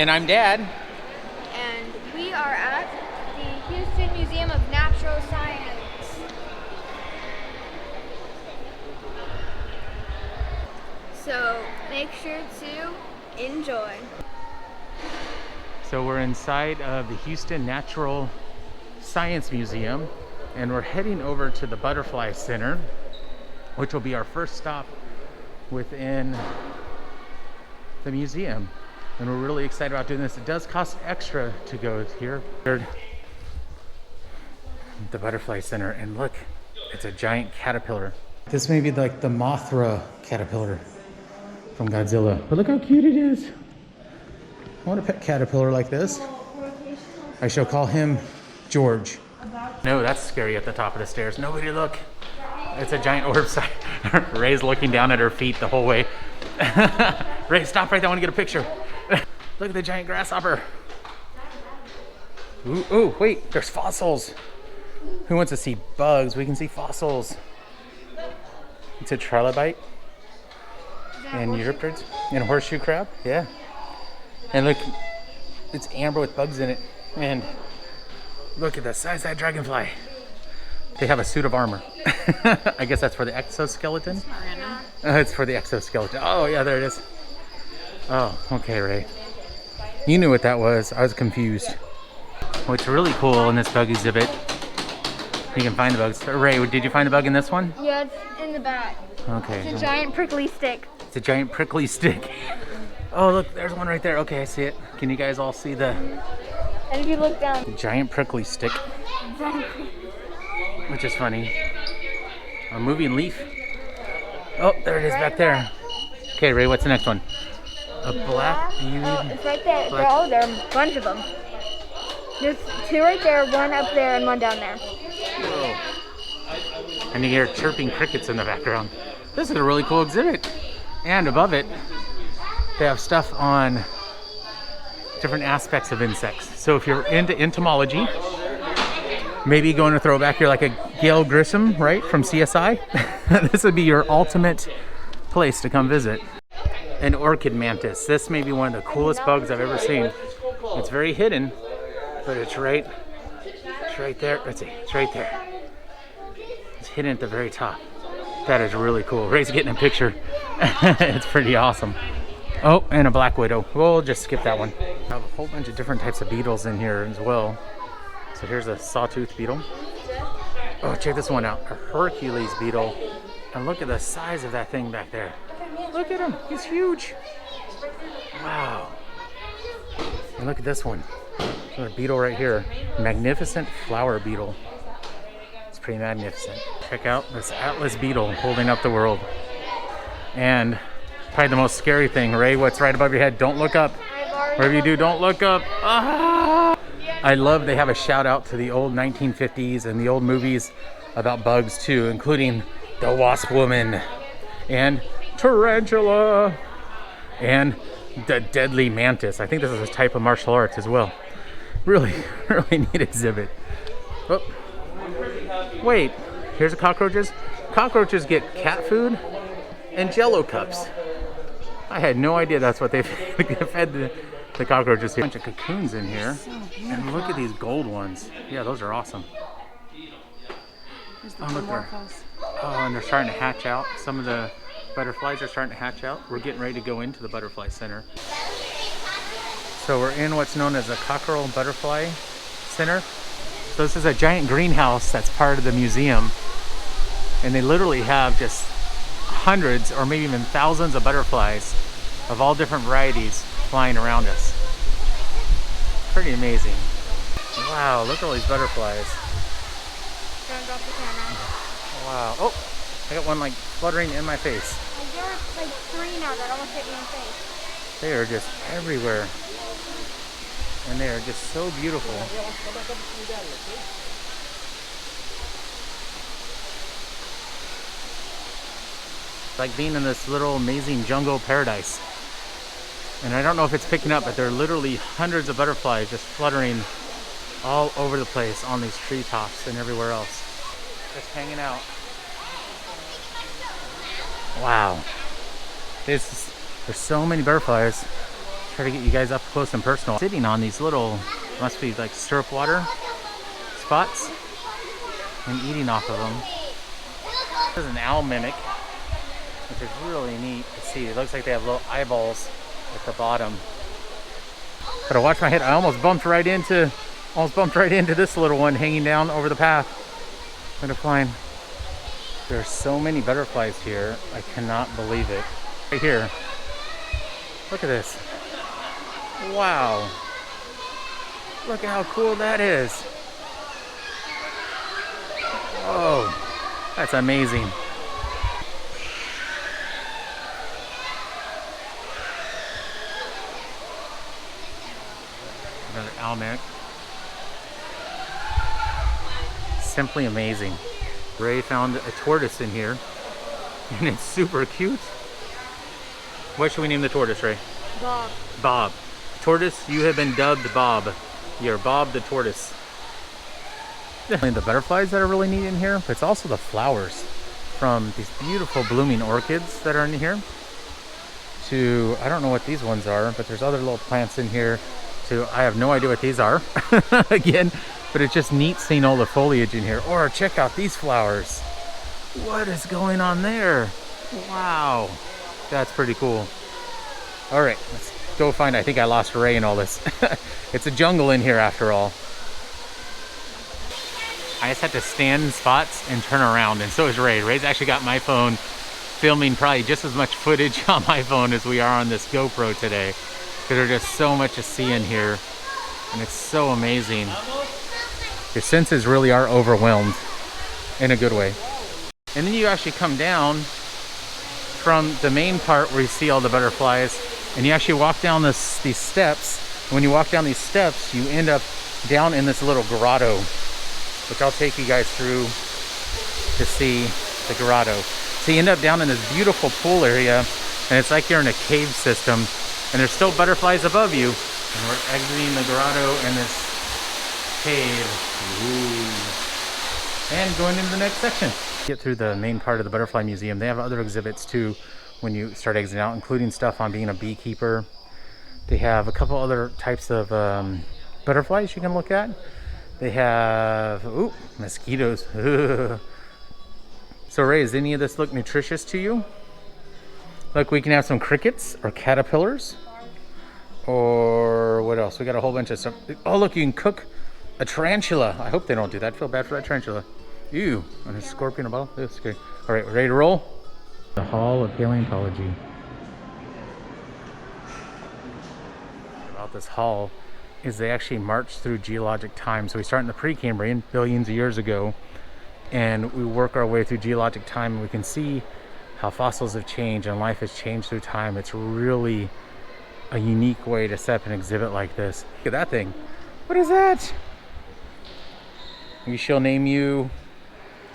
And I'm Dad. And we are at the Houston Museum of Natural Science. So make sure to enjoy. So we're inside of the Houston Natural Science Museum, and we're heading over to the Butterfly Center, which will be our first stop within the museum. And we're really excited about doing this. It does cost extra to go here. The Butterfly Center, and look, it's a giant caterpillar. This may be like the Mothra caterpillar from Godzilla, but look how cute it is. I want a pet caterpillar like this. I shall call him George. No, that's scary at the top of the stairs. Nobody look. It's a giant orb site. Ray's looking down at her feet the whole way. Ray, stop right there. I want to get a picture. Look at the giant grasshopper. Ooh, wait, there's fossils. Who wants to see bugs? We can see fossils. It's a trilobite. And Eurypterids. And a horseshoe crab. Yeah. And look, it's amber with bugs in it. And look at the size of that dragonfly. They have a suit of armor. I guess that's for the exoskeleton. It's for the exoskeleton. Oh, yeah, there it is. Oh, okay, Ray. You knew what that was. I was confused. What's really cool in this bug exhibit, you can find the bugs. Ray, did you find the bug in this one? Yeah, it's in the back. Okay. It's a giant prickly stick. It's a giant prickly stick. Oh, look, there's one right there. Okay, I see it. Can you guys all see the And if you look down, giant prickly stick? Which is funny. A moving leaf. Oh, there it is back there. Okay, Ray, what's the next one? A black beard. Oh, it's right there. There are a bunch of them. There's two right there, one up there, and one down there. Whoa. And you hear chirping crickets in the background. This is a really cool exhibit. And above it, they have stuff on different aspects of insects. So if you're into entomology, maybe going to throwback, you're like a Gail Grissom, right, from CSI. This would be your ultimate place to come visit. An orchid mantis. This may be one of the coolest bugs I've ever seen. It's very hidden, but it's right there. Let's see, it's right there. It's hidden at the very top. That is really cool. Ray's getting a picture. It's pretty awesome. Oh, and a black widow. We'll just skip that one. I have a whole bunch of different types of beetles in here as well. So here's a sawtooth beetle. Oh, check this one out. A Hercules beetle. And look at the size of that thing back there. Look at him. He's huge. Wow. And look at this one. There's a beetle right here. Magnificent flower beetle. It's pretty magnificent. Check out this Atlas beetle holding up the world. And probably the most scary thing, Ray, what's right above your head? Don't look up. Whatever you do, don't look up. Ah! I love they have a shout out to the old 1950s and the old movies about bugs too, including The Wasp Woman and Tarantula and the Deadly Mantis. I think this is a type of martial arts as well. Really, really neat exhibit. Oh, wait, here's the cockroaches. Cockroaches get cat food and Jello cups. I had no idea that's what they fed the cockroaches here. A bunch of cocoons in here. And look at these gold ones. Yeah, those are awesome. Oh, look there. Oh, and they're starting to hatch out. Some of the butterflies are starting to hatch out. We're getting ready to go into the Butterfly Center. So we're in what's known as the Cockrell Butterfly Center. So this is a giant greenhouse that's part of the museum. And they literally have just hundreds or maybe even thousands of butterflies of all different varieties flying around us. Pretty amazing. Wow, look at all these butterflies. Wow. Oh, I got one like fluttering in my face. There are like three now that almost hit me in the face. They are just everywhere. And they are just so beautiful. Like being in this little amazing jungle paradise. And I don't know if it's picking up, but there are literally hundreds of butterflies just fluttering all over the place on these treetops and everywhere else. Just hanging out. Wow. There's so many butterflies. Try to get you guys up close and personal. Sitting on these little, must be like syrup water spots and eating off of them. This is an owl mimic, which is really neat to see. It looks like they have little eyeballs at the bottom. Gotta watch my head. I almost bumped right into this little one hanging down over the path. Gonna find. There's so many butterflies here. I cannot believe it. Right here. Look at this. Wow. Look at how cool that is. Oh, that's amazing. Another almanac. Simply amazing. Ray found a tortoise in here, and it's super cute. What should we name the tortoise, Ray? Bob. Bob. Tortoise, you have been dubbed Bob. You're Bob the tortoise. And the butterflies that are really neat in here, but it's also the flowers from these beautiful blooming orchids that are in here to, I don't know what these ones are, but there's other little plants in here too. I have no idea what these are again, but it's just neat seeing all the foliage in here. Or check out these flowers. What is going on there? Wow, that's pretty cool. All right, let's go find, I think I lost Ray in all this. It's a jungle in here after all. I just have to stand in spots and turn around, and so is Ray. Ray's actually got my phone filming probably just as much footage on my phone as we are on this GoPro today, because there's just so much to see in here, and it's so amazing. Your senses really are overwhelmed in a good way. And then you actually come down from the main part where you see all the butterflies, and you actually walk down these steps. And when you walk down these steps, you end up down in this little grotto, which I'll take you guys through to see the grotto. So you end up down in this beautiful pool area, and it's like you're in a cave system, and there's still butterflies above you, and we're exiting the grotto in this cave. Ooh. And going into the next section. Get through the main part of the Butterfly Museum. They have other exhibits too when you start exiting out, including stuff on being a beekeeper. They have a couple other types of butterflies you can look at. They have, ooh, mosquitoes. So Ray, does any of this look nutritious to you? Look, we can have some crickets or caterpillars. Or what else? We got a whole bunch of stuff. Oh, look, you can cook a tarantula. I hope they don't do that. I feel bad for that tarantula. Ew, and a scorpion in a bottle. That's scary. All right, ready to roll? The Hall of Paleontology. About this hall is they actually march through geologic time. So we start in the Precambrian, billions of years ago, and we work our way through geologic time, and we can see how fossils have changed and life has changed through time. It's really a unique way to set up an exhibit like this. Look at that thing. What is that? We shall name you...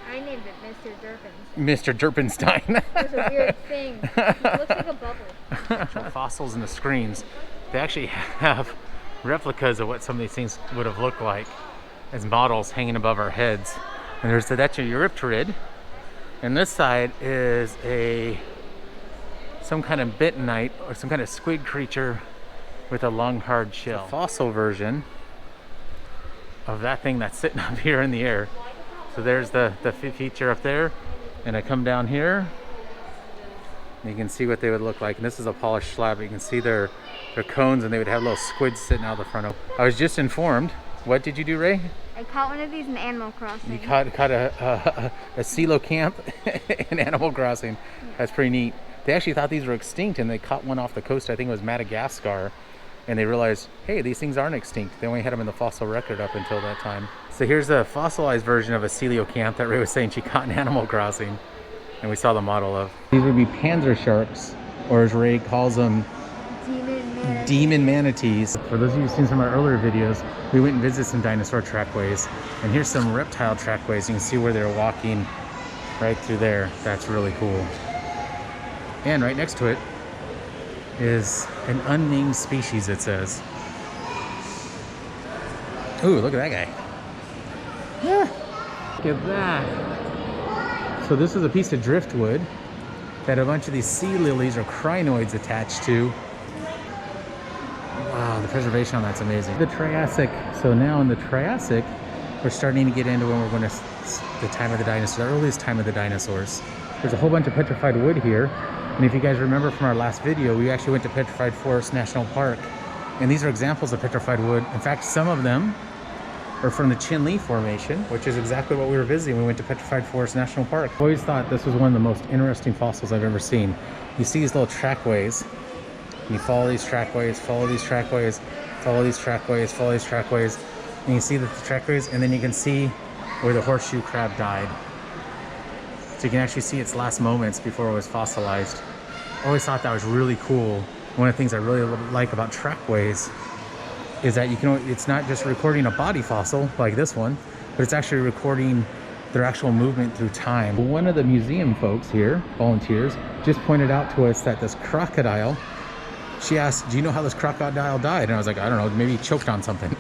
I named it Mr. Durpin. Mr. Durpenstein. It's a weird thing. It looks like a bubble. Actual fossils in the screens. They actually have replicas of what some of these things would have looked like as models hanging above our heads. And there's that's a Eurypterid, and this side is some kind of bentonite or some kind of squid creature with a long hard shell. A fossil version of that thing that's sitting up here in the air. So there's the feature up there, and I come down here and you can see what they would look like. And this is a polished slab. You can see their cones, and they would have little squids sitting out the front of them. I was just informed. What did you do, Ray? I caught one of these in Animal Crossing. You caught a coelacanth in Animal Crossing. That's pretty neat. They actually thought these were extinct, and they caught one off the coast, I think it was Madagascar, and they realized, hey, these things aren't extinct. They only had them in the fossil record up until that time. So here's a fossilized version of a coelacanth that Ray was saying she caught in Animal Crossing, and we saw the model of. These would be panzer sharks, or as Ray calls them, demon manatees. For those of you who've seen some of our earlier videos, we went and visited some dinosaur trackways, and here's some reptile trackways. You can see where they're walking right through there. That's really cool. And right next to it is an unnamed species, it says. Ooh, look at that guy. Yeah, look at that. So this is a piece of driftwood that a bunch of these sea lilies or crinoids attached to. Wow, the preservation on that's amazing. The Triassic. So now in the Triassic, we're starting to get into when we're going to the time of the dinosaurs, the earliest time of the dinosaurs. There's a whole bunch of petrified wood here. And if you guys remember from our last video, we actually went to Petrified Forest National Park. And these are examples of petrified wood. In fact, some of them are from the Chinle Formation, which is exactly what we were visiting when we went to Petrified Forest National Park. I always thought this was one of the most interesting fossils I've ever seen. You see these little trackways. And you follow these trackways, follow these trackways, follow these trackways, follow these trackways. And you see the trackways, and then you can see where the horseshoe crab died. So you can actually see its last moments before it was fossilized. I always thought that was really cool. One of the things I really like about trackways is that you can, it's not just recording a body fossil like this one, but it's actually recording their actual movement through time. One of the museum folks here, volunteers, just pointed out to us that this crocodile, she asked, do you know how this crocodile died? And I was like, I don't know, maybe he choked on something.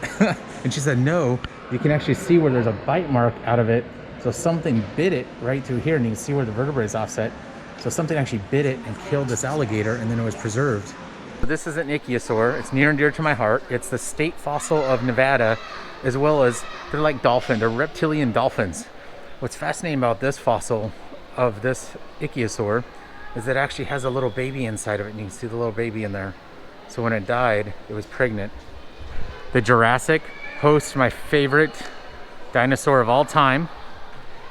And she said, no, you can actually see where there's a bite mark out of it. So something bit it right through here, and you can see where the vertebrae is offset. So something actually bit it and killed this alligator, and then it was preserved. This is an ichthyosaur. It's near and dear to my heart. It's the state fossil of Nevada, as well as they're like dolphin. They're reptilian dolphins. What's fascinating about this fossil of this ichthyosaur is that it actually has a little baby inside of it, and you can see the little baby in there. So when it died, it was pregnant. The Jurassic hosts my favorite dinosaur of all time,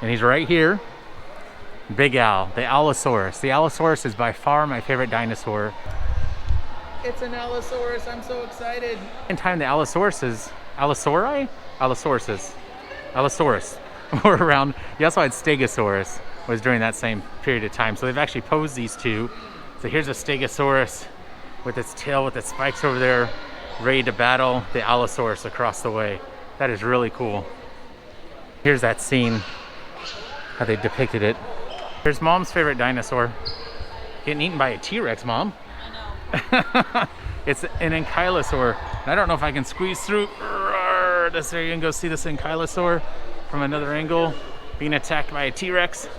and he's right here. Big Al, the Allosaurus. The Allosaurus is by far my favorite dinosaur. It's an Allosaurus, I'm so excited. In time, the Allosauruses, Allosaurus were around. You also had Stegosaurus, was during that same period of time. So they've actually posed these two. So here's a Stegosaurus with its tail, with its spikes over there, ready to battle the Allosaurus across the way. That is really cool. Here's that scene, how they depicted it. Here's Mom's favorite dinosaur. Getting eaten by a T-Rex, Mom. It's an ankylosaur. I don't know if I can squeeze through. This there, you can go see this ankylosaur from another angle, being attacked by a T-Rex.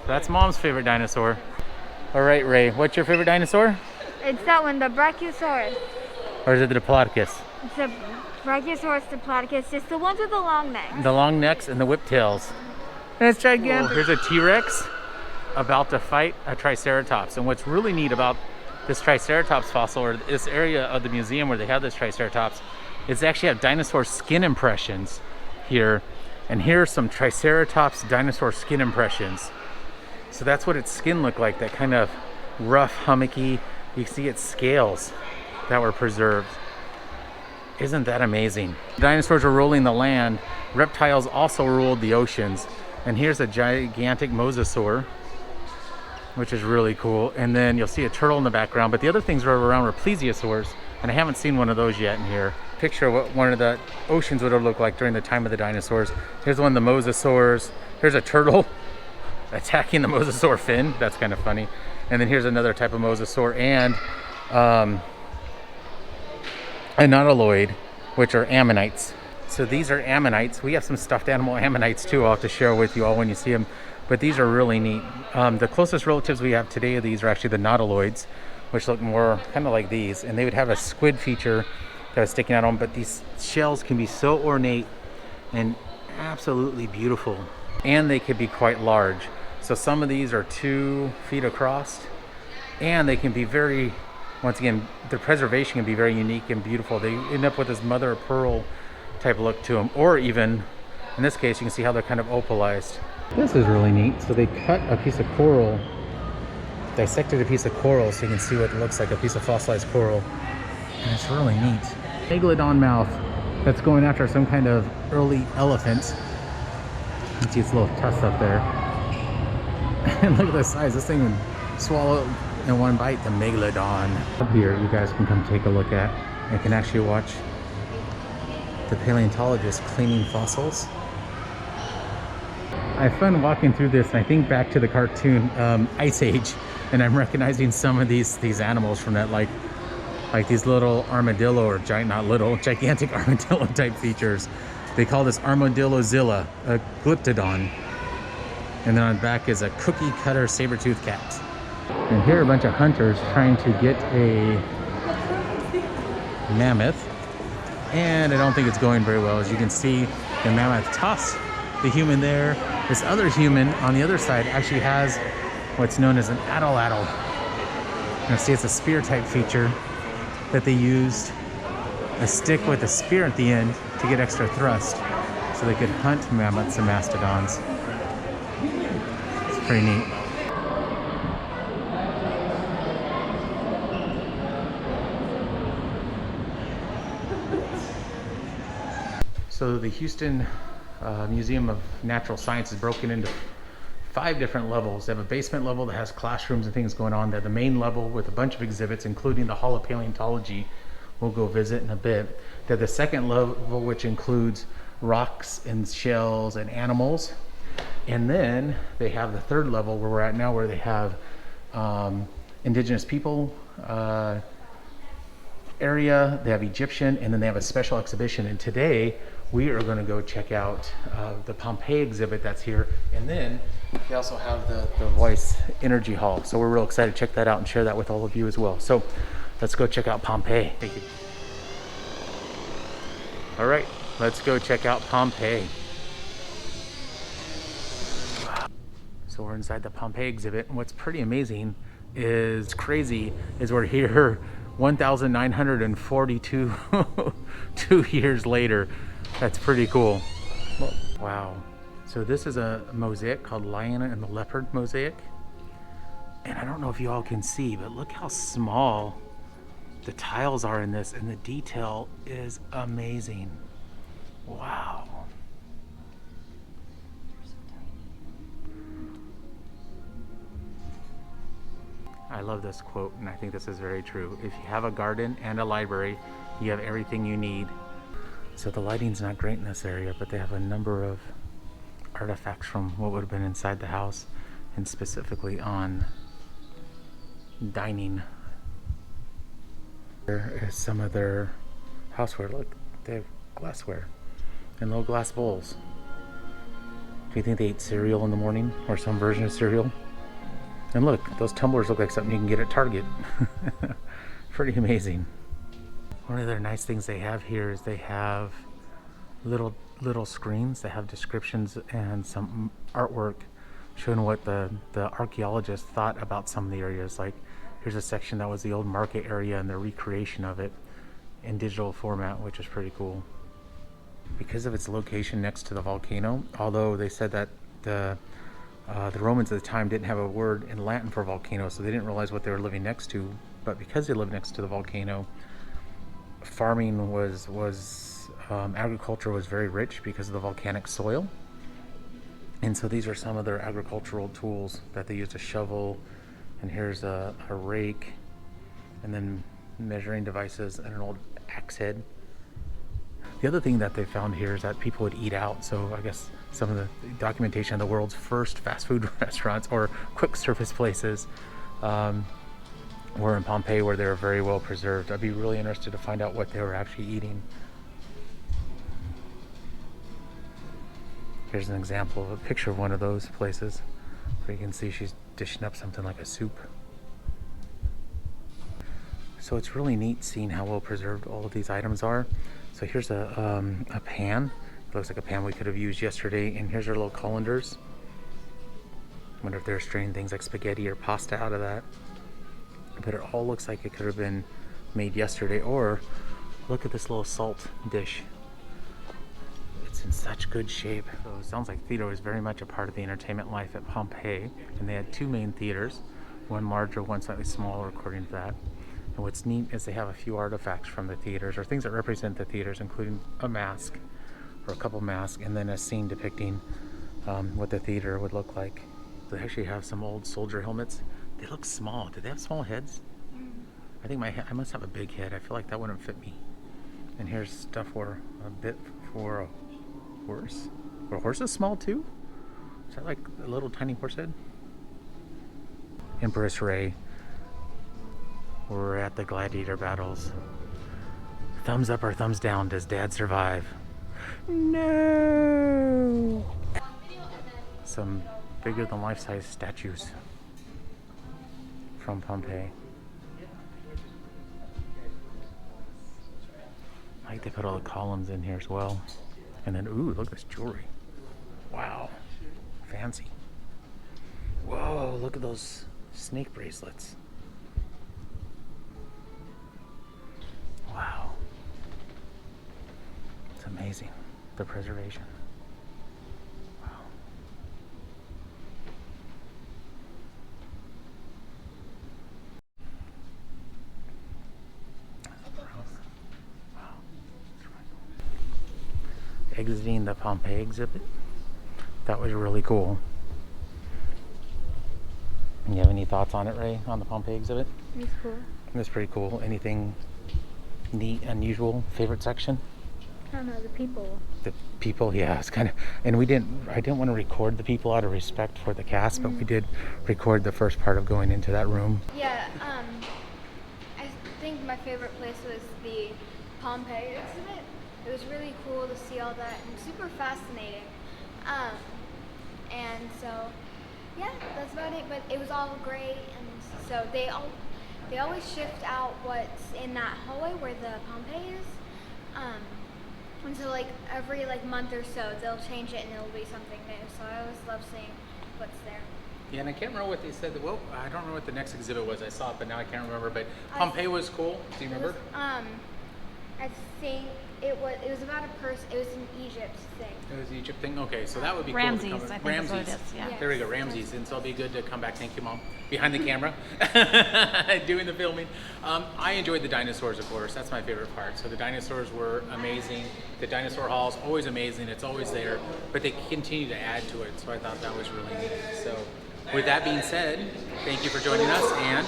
That's Mom's favorite dinosaur. All right, Ray, what's your favorite dinosaur? It's that one, the Brachiosaurus. Or is it the Diplodocus? It's the Brachiosaurus, Diplodocus, just the ones with the long necks. The long necks and the whip tails. And it's gigantic. Here's a T-Rex about to fight a Triceratops. And what's really neat about this Triceratops fossil, or this area of the museum where they have this Triceratops, is they actually have dinosaur skin impressions here. And here are some Triceratops dinosaur skin impressions. So that's what its skin looked like, that kind of rough, hummocky. You can see its scales that were preserved. Isn't that amazing? Dinosaurs were ruling the land. Reptiles also ruled the oceans. And here's a gigantic mosasaur, which is really cool. And then you'll see a turtle in the background, but the other things around were plesiosaurs, and I haven't seen one of those yet in here. Picture of what one of the oceans would have looked like during the time of the dinosaurs. Here's one of the mosasaurs. Here's a turtle attacking the mosasaur fin. That's kind of funny. And then here's another type of mosasaur, and a nautiloid, which are ammonites. So these are ammonites. We have some stuffed animal ammonites too. I'll have to share with you all when you see them. But these are really neat. The closest relatives we have today of these are actually the nautiloids, which look more kind of like these. And they would have a squid feature that was sticking out on them. But these shells can be so ornate and absolutely beautiful. And they could be quite large. So some of these are 2 feet across. And they can be very, once again, their preservation can be very unique and beautiful. They end up with this mother of pearl type look to them. Or even, in this case, you can see how they're kind of opalized. This is really neat. So they cut a piece of coral, dissected a piece of coral so you can see what it looks like, a piece of fossilized coral. And it's really neat. Megalodon mouth that's going after some kind of early elephant. You can see its little tusks up there. And look at the size. This thing would swallow in one bite the megalodon. Up here, you guys can come take a look at. You can actually watch the paleontologist cleaning fossils. I have fun walking through this, and I think back to the cartoon Ice Age, and I'm recognizing some of these animals from that, like these little armadillo, or gigantic armadillo type features. They call this Armadillozilla, a glyptodon. And then on the back is a cookie cutter saber-toothed cat. And here are a bunch of hunters trying to get a mammoth And I don't think it's going very well. As you can see, the mammoth tossed the human there. This other human on the other side actually has what's known as an addle-addle. You see, it's a spear type feature that they used a stick with a spear at the end to get extra thrust so they could hunt mammoths and mastodons. It's pretty neat. So the Houston Museum of Natural Science is broken into 5 different levels. They have a basement level that has classrooms and things going on. They have the main level with a bunch of exhibits, including the Hall of Paleontology. We'll go visit in a bit. They have the second level, which includes rocks and shells and animals. And then they have the third level where we're at now, where they have indigenous people area, they have Egyptian, and then they have a special exhibition. And today we are going to go check out the Pompeii exhibit that's here. And then they also have the Voice Energy Hall. So we're real excited to check that out and share that with all of you as well. So let's go check out Pompeii. Thank you. All right, let's go check out Pompeii. So we're inside the Pompeii exhibit, and what's pretty amazing is we're here 1,942 2 years later. That's pretty cool. Wow. So this is a mosaic called Lion and the Leopard mosaic. And I don't know if you all can see, but look how small the tiles are in this, and the detail is amazing. Wow. I love this quote, and I think this is very true. If you have a garden and a library, you have everything you need. So the lighting's not great in this area, but they have a number of artifacts from what would have been inside the house, and specifically on dining. There is some of their houseware. Look, they have glassware and little glass bowls. Do you think they ate cereal in the morning, or some version of cereal? And look, those tumblers look like something you can get at Target. Pretty amazing. One of their nice things they have here is they have little screens that have descriptions and some artwork showing what the archaeologists thought about some of the areas. Like, here's a section that was the old market area and the recreation of it in digital format, which is pretty cool. Because of its location next to the volcano, although they said that the Romans at the time didn't have a word in Latin for volcano, so they didn't realize what they were living next to. But because they lived next to the volcano, farming agriculture was very rich because of the volcanic soil. And so these are some of their agricultural tools that they used: a shovel, and here's a rake, and then measuring devices and an old axe head. The other thing that they found here is that people would eat out. So I guess some of the documentation of the world's first fast food restaurants or quick service places were in Pompeii, where they were very well preserved. I'd be really interested to find out what they were actually eating. Here's an example of a picture of one of those places, where you can see she's dishing up something like a soup. So it's really neat seeing how well preserved all of these items are. So here's a pan. It looks like a pan we could have used yesterday. And here's our little colanders. I wonder if they're straining things like spaghetti or pasta out of that. But it all looks like it could have been made yesterday. Or look at this little salt dish. It's in such good shape. So it sounds like theater was very much a part of the entertainment life at Pompeii. And they had 2 main theaters, one larger, one slightly smaller, according to that. And what's neat is they have a few artifacts from the theaters, or things that represent the theaters, including a mask, or a couple masks, and then a scene depicting what the theater would look like. They actually have some old soldier helmets. They look small. Do they have small heads? I think I must have a big head. I feel like that wouldn't fit me. And here's stuff for a bit for a horse. Are horses small too? Is that like a little tiny horse head? Empress Ray. We're at the gladiator battles. Thumbs up or thumbs down, does Dad survive? No! Some bigger than life-size statues from Pompeii. I like they put all the columns in here as well. And then, ooh, look at this jewelry. Wow. Fancy. Whoa, look at those snake bracelets. Wow. It's amazing, the preservation. Wow. Wow. Exiting the Pompeii exhibit. That was really cool. You have any thoughts on it, Ray, on the Pompeii exhibit? It's cool. It's pretty cool. Anything neat, unusual, favorite section? I don't know, the people. The people, yeah, it's kind of, and I didn't want to record the people out of respect for the cast, but we did record the first part of going into that room. Yeah, I think my favorite place was the Pompeii exhibit. It was really cool to see all that and super fascinating. And so, yeah, that's about it. But it was all great, and so they always shift out what's in that hallway where the Pompeii is. And so like every month or so they'll change it and it'll be something new. So I always love seeing what's there. Yeah, and I can't remember what they said. Well, I don't remember what the next exhibit was. I saw it, but now I can't remember. But Pompeii was cool. Do you remember? I think it was about a person. It was an Egypt thing. It was the Egypt thing? Okay, so that would be Ramses, cool to come. I think that's what it is, yeah. Yes. There we go, Ramses. And so it'll be good to come back. Thank you, Mom. Behind the camera, doing the filming. I enjoyed the dinosaurs, of course. That's my favorite part. So the dinosaurs were amazing. The dinosaur hall is always amazing. It's always there. But they continue to add to it. So I thought that was really neat. So with that being said, thank you for joining us. And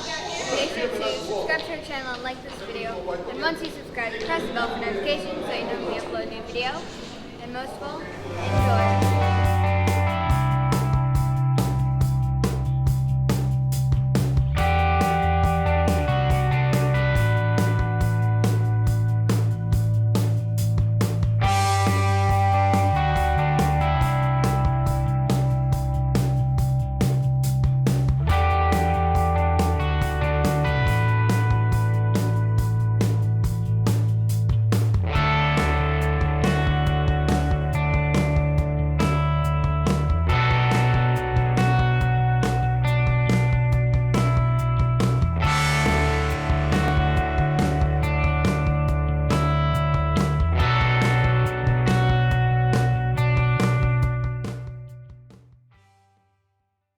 Make sure to subscribe to our channel and like this video. And once you subscribe, press the bell for notifications so you know when we upload a new video. And most of all, enjoy.